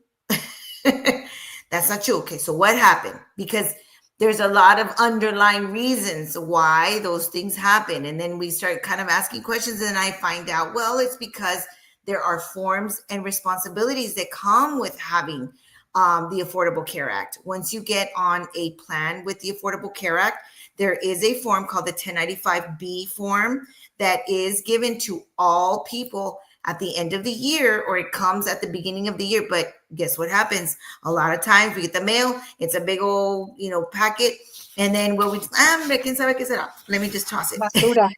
That's not true. Okay, so what happened? Because there's a lot of underlying reasons why those things happen. And then we start kind of asking questions, and I find out, well, it's because there are forms and responsibilities that come with having the Affordable Care Act. Once you get on a plan with the Affordable Care Act, there is a form called the 1095B form that is given to all people at the end of the year, or it comes at the beginning of the year. But guess what happens? A lot of times we get the mail, it's a big old, packet. And then what we just, quién sabe qué será. Let me just toss it. Basura.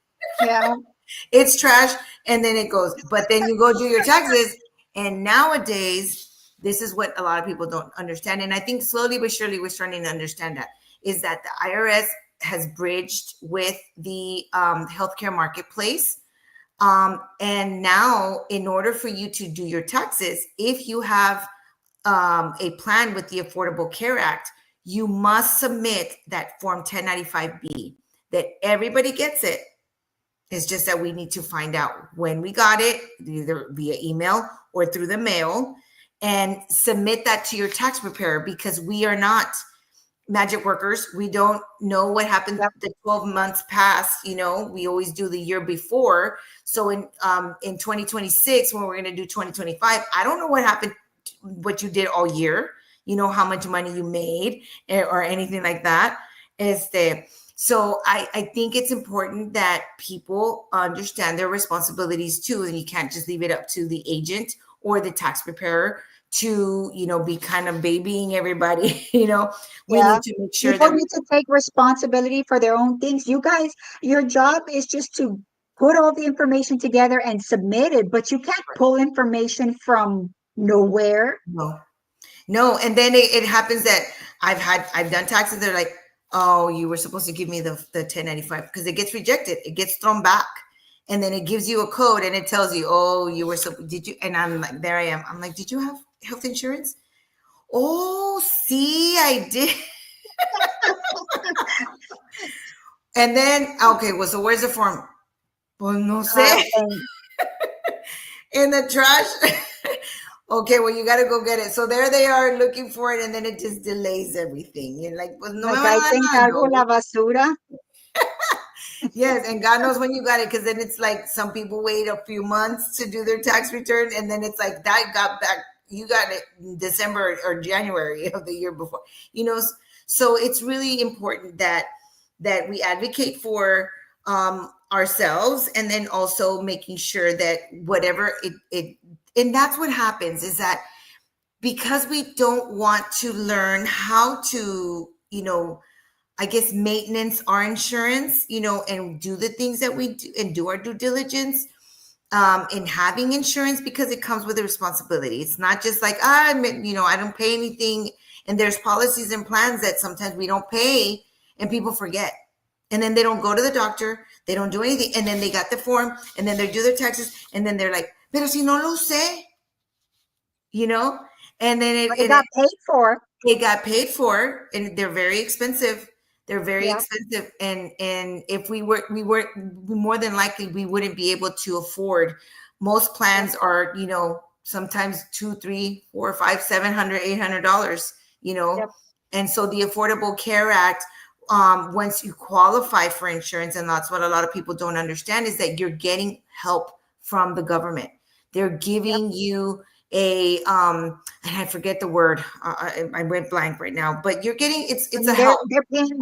Yeah. It's trash. And then it goes, but then you go do your taxes. And nowadays, this is what a lot of people don't understand. And I think slowly but surely we're starting to understand that, is that the IRS has bridged with the healthcare marketplace. And now, in order for you to do your taxes, if you have a plan with the Affordable Care Act, you must submit that Form 1095B, that everybody gets it. It's just that we need to find out when we got it, either via email or through the mail, and submit that to your tax preparer, because we are not magic workers. We don't know what happened the 12 months past. We always do the year before. So in 2026, when we're going to do 2025, I don't know what happened, what you did all year, how much money you made or anything like that. So I think it's important that people understand their responsibilities too. And you can't just leave it up to the agent or the tax preparer to, be kind of babying everybody. We need to make sure people that need to take responsibility for their own things. You guys, your job is just to put all the information together and submit it, but you can't pull information from nowhere. no. And then it happens that I've done taxes. They're like, oh, you were supposed to give me the 1095, because it gets rejected. It gets thrown back. And then it gives you a code and it tells you, oh, did you? And I'm like, there I am. I'm like, did you have health insurance? Oh, see, I did. And then, okay, well, so where's the form? Pues no sé. In the trash. Okay, well, you got to go get it. So there they are looking for it, and then it just delays everything. You're like, pues no me Like, I te encargo la basura. Yes, and God knows when you got it, because then it's like some people wait a few months to do their tax return, and then it's like that got back. You got it in December or January of the year before. So it's really important that we advocate for ourselves, and then also making sure that whatever it and that's what happens, is that because we don't want to learn how to, I guess, maintenance our insurance, and do the things that we do and do our due diligence in having insurance, because it comes with a responsibility. It's not just like, I don't pay anything. And there's policies and plans that sometimes we don't pay and people forget. And then they don't go to the doctor. They don't do anything. And then they got the form, and then they do their taxes. And then they're like, pero si no lo sé, and then But it got paid for. It got paid for, and they're very expensive. They're very Yeah. expensive. And if we were more than likely, we wouldn't be able to afford. Most plans are, sometimes $200, $300, $400, $500, $700, $800, Yep. And so the Affordable Care Act, once you qualify for insurance, and that's what a lot of people don't understand, is that you're getting help from the government. They're giving you a and I forget the word. I went blank right now. But you're getting it's I a mean, help.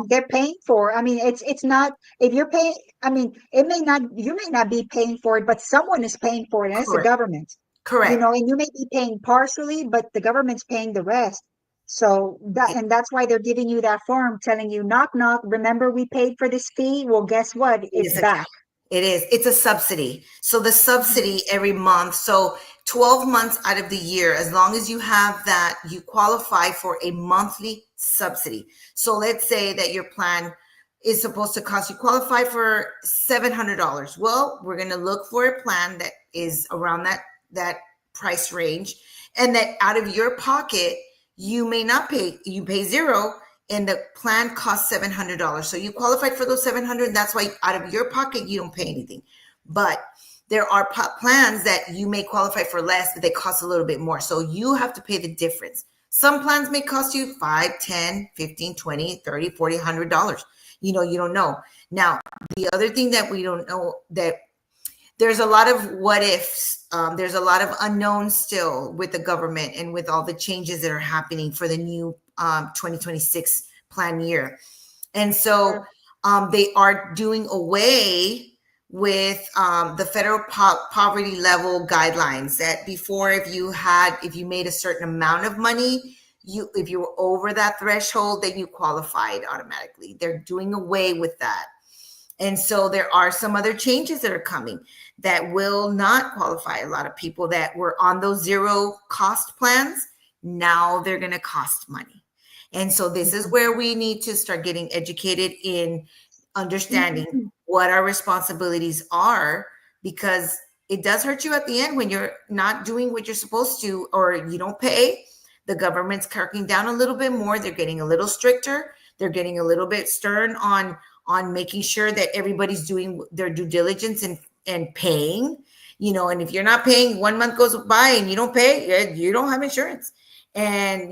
they're paying for. I mean, it's not, if you're paying. I mean, you may not be paying for it, but someone is paying for it, and it's the Correct. government. Correct. And you may be paying partially, but the government's paying the rest. So that's why they're giving you that form, telling you, knock knock. Remember, we paid for this fee. Well, guess what? It's back. It is. It's a subsidy. So the subsidy every month. So 12 months out of the year, as long as you have that, you qualify for a monthly subsidy. So let's say that your plan is supposed to cost, you qualify for $700. Well, we're going to look for a plan that is around that price range, and that out of your pocket, you may not pay, you pay zero. and the plan costs $700. So you qualified for those 700. That's why out of your pocket, you don't pay anything. But there are plans that you may qualify for less, but they cost a little bit more. So you have to pay the difference. Some plans may cost you 5, 10, 15, 20, 30, 40, $100. You know, you don't know. Now, the other thing that we don't know, that there's a lot of what ifs. There's a lot of unknowns still with the government and with all the changes that are happening for the new 2026 plan year. And so they are doing away with the federal poverty level guidelines, that before, if you made a certain amount of money, if you were over that threshold, then you qualified automatically. They're doing away with that. And so there are some other changes that are coming that will not qualify a lot of people that were on those zero cost plans. Now they're going to cost money. And so this is where we need to start getting educated in understanding what our responsibilities are, because it does hurt you at the end when you're not doing what you're supposed to, or you don't pay. The government's cracking down a little bit more. They're getting a little stricter. They're getting a little bit stern on making sure that everybody's doing their due diligence and paying, and if you're not paying, 1 month goes by and you don't pay, you don't have insurance. And,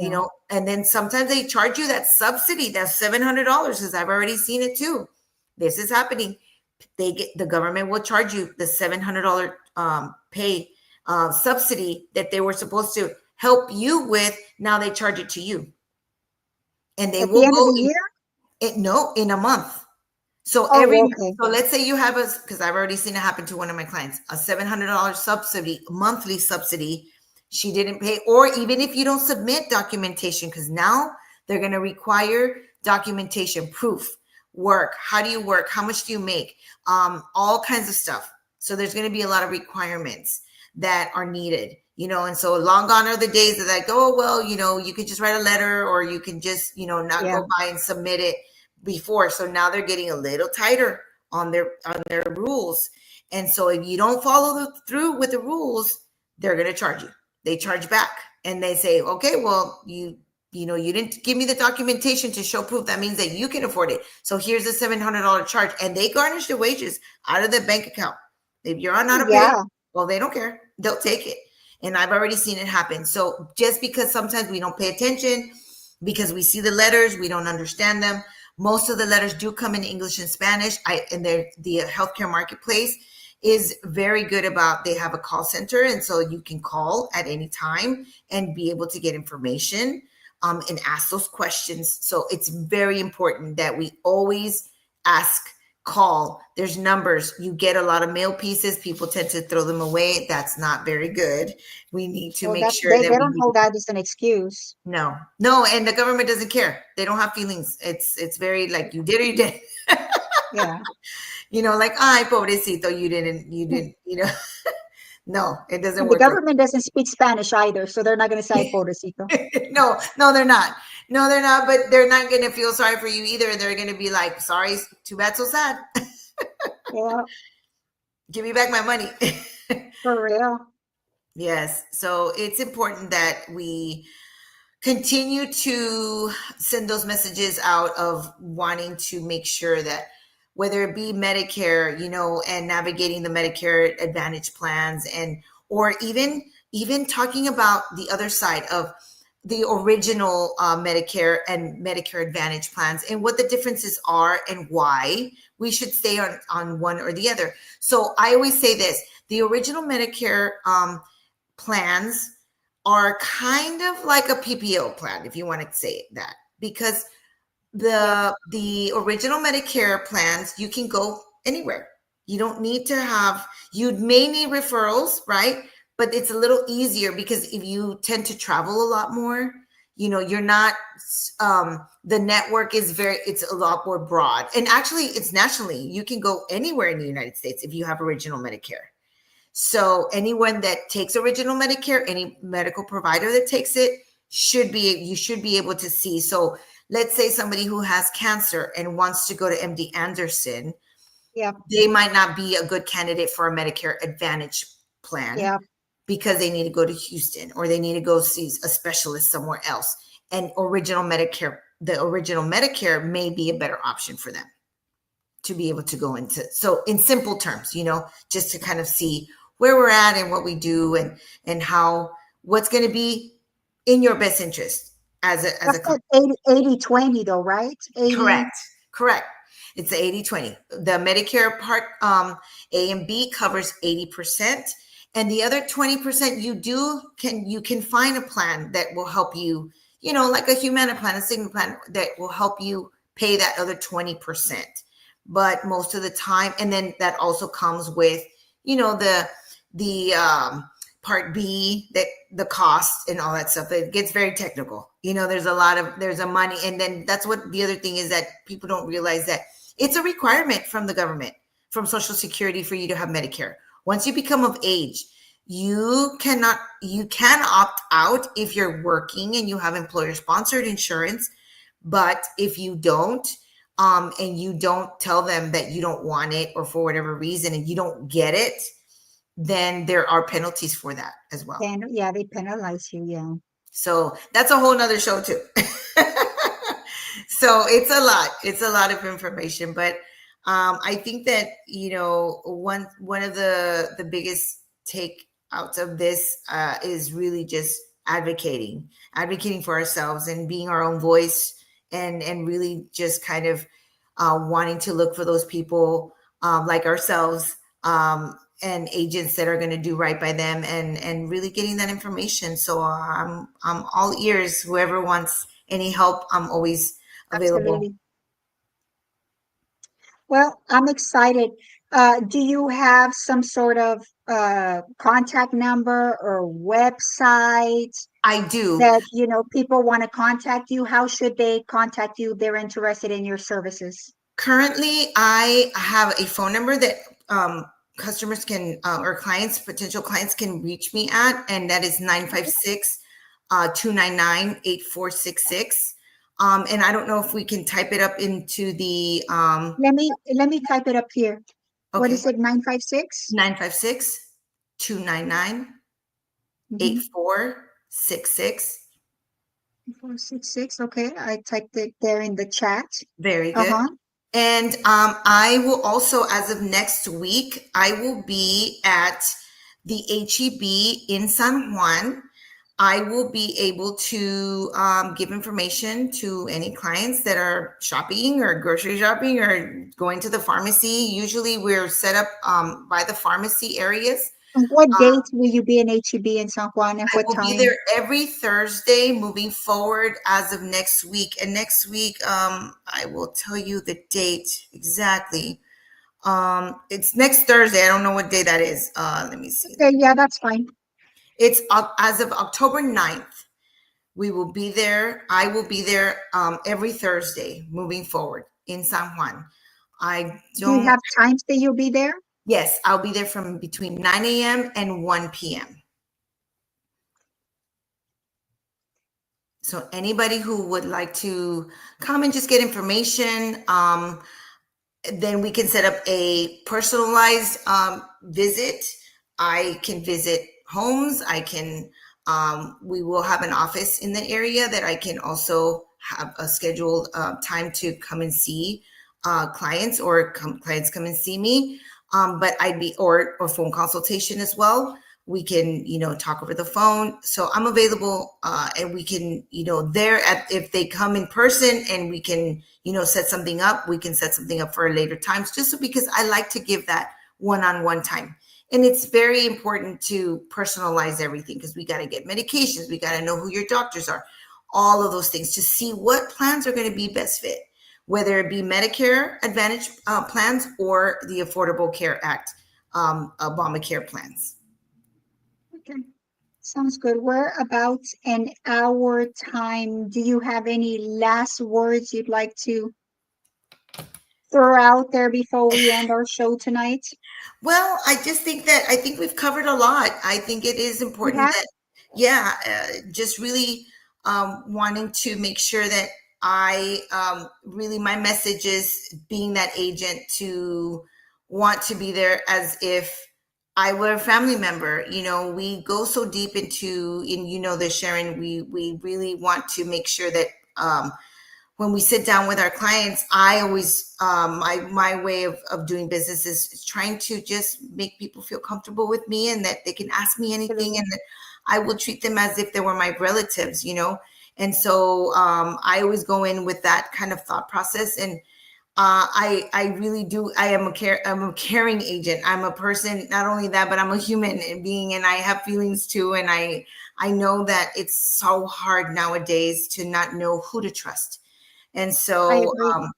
and then sometimes they charge you that subsidy, that's $700, because I've already seen it too. This is happening. The government will charge you the $700 pay subsidy that they were supposed to help you with. Now they charge it to you. And they at will the end of go the year? in a month. So so let's say you have because I've already seen it happen to one of my clients, a $700 subsidy, monthly subsidy. She didn't pay, or even if you don't submit documentation, because now they're going to require documentation, proof, work. How do you work? How much do you make? All kinds of stuff. So there's going to be a lot of requirements that are needed, and so long gone are the days that like, oh, well, you could just write a letter, or you can just, not go by and submit it before. So now they're getting a little tighter on their rules. And so if you don't follow through with the rules, they're going to charge you. They charge back and they say, okay, well, you didn't give me the documentation to show proof. That means that you can afford it. So here's the $700 charge. And they garnish the wages out of the bank account. If you're on not to pay, well, they don't care. They'll take it. And I've already seen it happen. So just because sometimes we don't pay attention, because we see the letters, we don't understand them. Most of the letters do come in English and Spanish. The healthcare marketplace is very good about, they have a call center. And so you can call at any time and be able to get information and ask those questions. So it's very important that we always call. There's numbers. You get a lot of mail pieces. People tend to throw them away. That's not very good. We need to make sure they don't hold that as an excuse. No, and the government doesn't care. They don't have feelings. It's very like, you did or you didn't. Yeah. Like, ay, pobrecito, you didn't, No, it doesn't And work. the government doesn't speak Spanish either, so they're not going to say pobrecito. No, they're not. No, they're not, but they're not going to feel sorry for you either. They're going to be like, sorry, too bad, so sad. Yeah. Give me back my money. For real. Yes. So it's important that we continue to send those messages out of wanting to make sure that, whether it be Medicare, and navigating the Medicare Advantage plans, or even talking about the other side of the original Medicare and Medicare Advantage plans, and what the differences are and why we should stay on one or the other. So I always say this: the original Medicare plans are kind of like a PPO plan, if you want to say that, because the original Medicare plans, you can go anywhere. You don't need to have, you may need referrals, right? But it's a little easier because if you tend to travel a lot more, you're not, the network is it's a lot more broad. And actually it's nationally. You can go anywhere in the United States if you have original Medicare. So anyone that takes original Medicare, any medical provider that takes it, you should be able to see. So let's say somebody who has cancer and wants to go to MD Anderson, they might not be a good candidate for a Medicare Advantage plan because they need to go to Houston, or they need to go see a specialist somewhere else. And original Medicare the original Medicare may be a better option for them to be able to go into. So in simple terms, just to kind of see where we're at and what we do, and how, what's going to be in your best interest as a That's company. that 80-20 though, right? 80. Correct. It's the 80-20. The Medicare Part A and B covers 80%. And the other 20%, you can find a plan that will help you, like a Humana plan, a Cigna plan, that will help you pay that other 20%. But most of the time, and then that also comes with, the Part B, that the cost and all that stuff. It gets very technical. There's a money. And then that's what the other thing is, that people don't realize that it's a requirement from the government, from Social Security, for you to have Medicare. Once you become of age, you can opt out if you're working and you have employer sponsored insurance. But if you don't, and you don't tell them that you don't want it, or for whatever reason, and you don't get it, then there are penalties for that as well. And yeah, they penalize you. Yeah. So that's a whole nother show too. So it's a lot of information, but I think that, one of the biggest take outs of this is really just advocating for ourselves, and being our own voice, and really just kind of wanting to look for those people like ourselves, and agents that are going to do right by them, and really getting that information. So I'm all ears. Whoever wants any help, I'm always available. Absolutely. Well, I'm excited. Do you have some sort of contact number or website I do. that people want to contact you? How should they contact you if they're interested in your services? Currently, I have a phone number that customers can, or potential clients can reach me at, and that is 956 299 8466. And I don't know if we can type it up into the, Let me type it up here. What okay, is it? 956? 956 299 8466. 466. Okay, I typed it there in the chat. Very good. Uh-huh. And I will also, as of next week, I will be at the HEB in San Juan. I will be able to give information to any clients that are shopping or grocery shopping or going to the pharmacy. Usually we're set up by the pharmacy areas. And what dates will you be in HEB in San Juan, and I what will be time? there every Thursday moving forward as of next week. And next week, I will tell you the date exactly. It's next Thursday. I don't know what day that is. Let me see. Okay, yeah, that's fine. It's as of October 9th. We will be there. I will be there every Thursday moving forward in San Juan. I Do you don't, have times that you'll be there? yes, I'll be there from between 9 a.m. and 1 p.m. So anybody who would like to come and just get information, then we can set up a personalized visit. I can visit homes. We will have an office in the area that I can also have a scheduled time to come and see clients, or clients come and see me. But or phone consultation as well. We can, talk over the phone. So I'm available, and we can, if they come in person and we can, set something up, we can set something up for later times, just so, because I like to give that one-on-one time. And it's very important to personalize everything, because we got to get medications. We got to know who your doctors are, all of those things, to see what plans are going to be best fit, whether it be Medicare Advantage plans or the Affordable Care Act Obamacare plans. Okay, sounds good. We're about an hour time. Do you have any last words you'd like to throw out there before we end our show tonight? Well, I think we've covered a lot. I think it is We important have? that, yeah, just really wanting to make sure that really, my message is being that agent, to want to be there as if I were a family member. We go so deep into, and this, Sharon, we really want to make sure that when we sit down with our clients, I always my way of doing business is trying to just make people feel comfortable with me and that they can ask me anything Absolutely. and that I will treat them as if they were my relatives, you know. And so I always go in with that kind of thought process. And I really do. I'm a caring agent. I'm a person. Not only that, but I'm a human being, and I have feelings too. And I know that it's so hard nowadays to not know who to trust. And I so agree.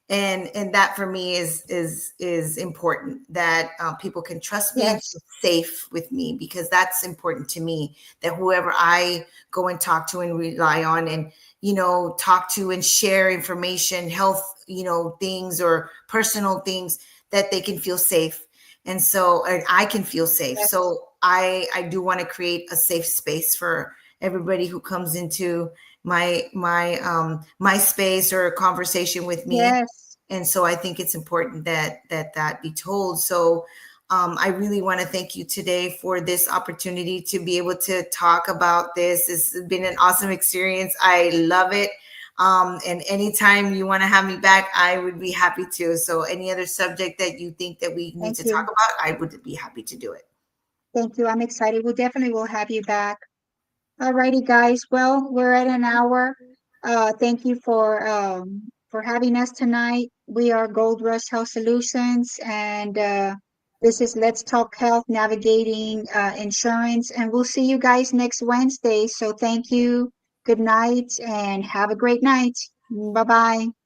and that for me is important, that people can trust me and Yes, feel safe with me, because that's important to me, that whoever I go and talk to and rely on and, you know, talk to and share information, health, you know, things or personal things, that they can feel safe. And so and I can feel safe. yes, So I do want to create a safe space for everybody who comes into my space or a conversation with me. yes. And so I think it's important that be told. So I really want to thank you today for this opportunity to be able to talk about this. This has been an awesome experience. I love it. And anytime you want to have me back, I would be happy to. So any other subject that you think that we need Thank to talk you. about, I would be happy to do it. Thank you. I'm excited. We'll definitely will have you back. Alrighty, guys. Well, we're at an hour. Thank you for having us tonight. We are Gold Rush Health Solutions, and this is Let's Talk Health, navigating insurance. And we'll see you guys next Wednesday. So thank you. Good night, and have a great night. Bye bye.